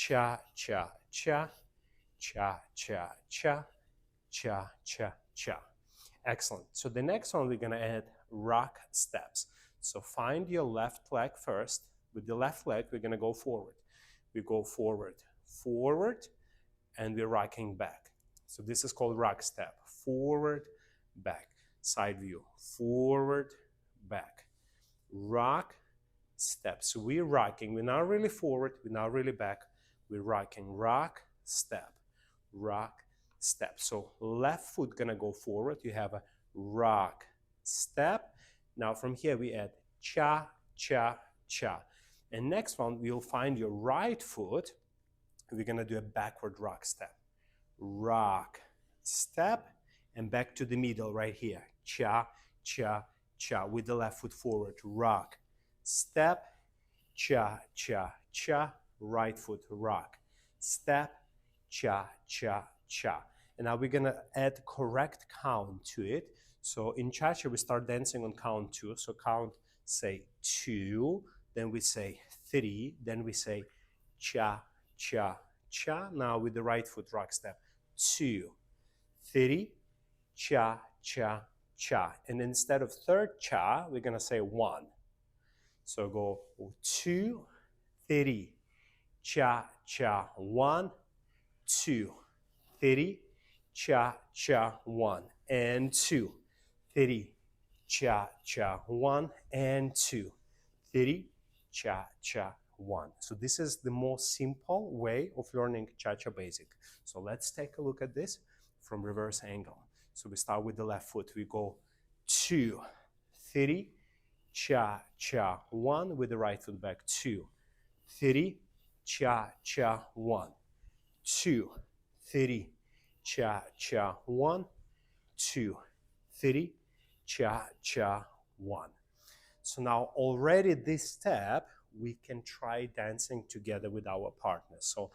cha, cha, cha, cha, cha, cha, cha, cha, cha. Excellent. So the next one, we're going to add rock steps. So find your left leg first. With the left leg, we're going to go forward. We go forward, forward, and we're rocking back. So this is called rock step. Forward, back. Side view. Forward, back. Rock, step. So we're rocking. We're not really forward. We're not really back. We're rocking. Rock, step. Rock, step. So left foot gonna go forward. You have a rock, step. Now from here we add cha, cha, cha. And next one, we'll find your right foot. We're gonna do a backward rock step. Rock, step, and back to the middle right here. Cha, cha, cha, with the left foot forward. Rock, step, cha, cha, cha, right foot, rock, step, cha, cha, cha. And now we're gonna add correct count to it. So in cha-cha, we start dancing on count 2. So count, say 2, then we say 3, then we say cha, cha, cha. Now with the right foot rock step, 2, 3, cha, cha, cha. And instead of third cha, we're gonna say 1. So go 2, 3, cha, cha, 1, 2, 3, cha, cha, 1, and 2, 3, cha, cha, 1, and 2, 3, cha, cha, 1. So this is the most simple way of learning cha-cha basic. So let's take a look at this from reverse angle. So we start with the left foot. We go 2, 3, cha, cha, 1 with the right foot back. 2, 3, cha, cha, 1, 2, 3, cha, cha, 1, 2, 3, cha, cha, 1. So now already this step, we can try dancing together with our partners. So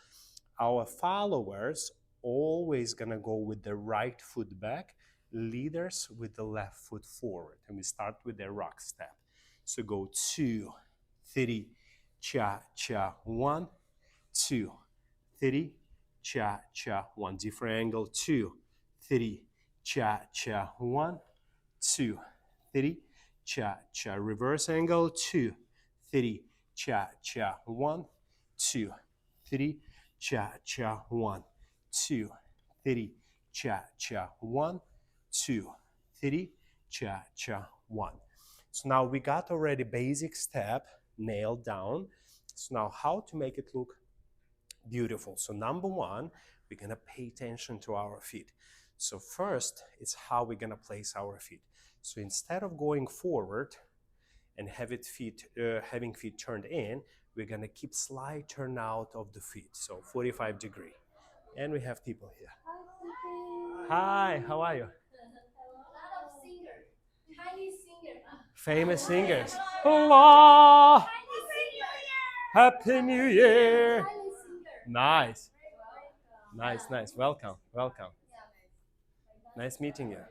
our followers always gonna go with the right foot back, leaders with the left foot forward. And we start with the rock step. So go 2, 3, cha, cha, 1, 2, 3, cha, cha, 1. Different angle, 2, 3, cha, cha, 1, 2, 3, cha, cha. Reverse angle, 2, 3, cha, cha, 1, 2, 3, cha, cha, 1, 2, 3, cha, cha, 1, 2, 3, cha, cha, 1. So now we got already basic step nailed down. So now how to make it look beautiful. So number one, we're gonna pay attention to our feet. So first, it's how we're gonna place our feet. So instead of going forward and having feet turned in, we're gonna keep slight turn out of the feet. So 45 degree. And we have people here. Hi, how are you? Famous singers. Hello! Happy New Year! Nice. Nice, nice. Welcome, welcome. Nice meeting you.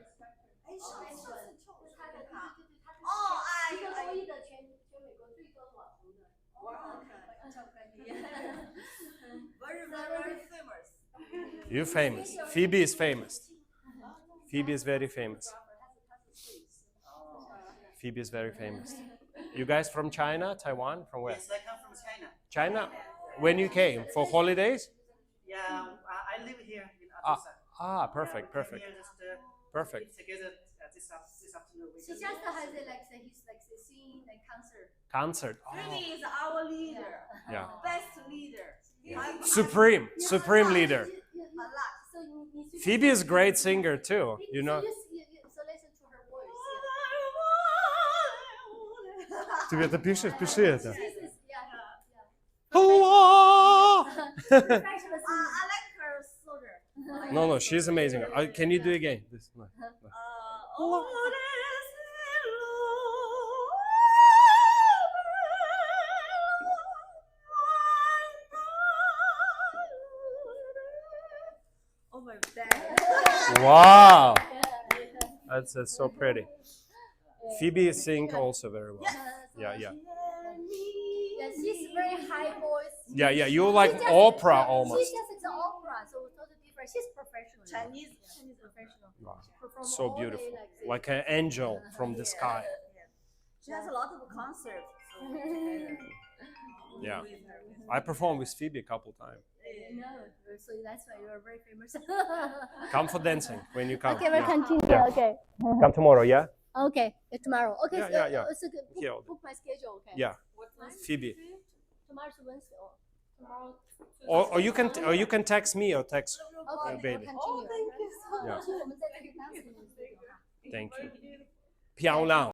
Very famous. You're famous. Phoebe is famous. Phoebe is very famous. Phoebe is very famous. You guys from China, Taiwan, from where? Yes, I come from China. China? When you came? For holidays? Yeah, I live here in Atlanta. Perfect, perfect. Here just, Perfect. eat together this afternoon. She just has he's singing the concert. Concert. Phoebe is our leader. Yeah. Best leader. Yeah. Supreme leader. A lot. So Phoebe is a great singer too, you know. So listen to her voice. Тебе это пишешь? Пиши это. Yeah. Hello! I like her soldier. No, she's amazing. Can you do it again? This, no. Oh my God. Wow, that's so pretty. Phoebe sings also very well. Yeah. Yeah, she's very high voice. Yeah, yeah. You like She just- opera She's almost. just like the opera, so totally different. She's professional. Chinese. She's professional. Wow. She perform So all beautiful, day like an angel from the sky. She has a lot of concerts. Yeah, I performed with Phoebe a couple times. No, so that's why you are very famous. Come for dancing when you come. Okay, we'll Yeah. continue. Yeah. Okay. Come tomorrow, yeah? Okay, tomorrow. Okay, Yeah, so, yeah, yeah. So book, Here. book my schedule. Okay. Yeah, Phoebe. Tomorrow's Wednesday. Tomorrow. Or you can text me or text Okay, baby. we'll continue. Thank you so Yeah. So 我们在这个 dancing 的这个哈。 Thank you. 漂亮。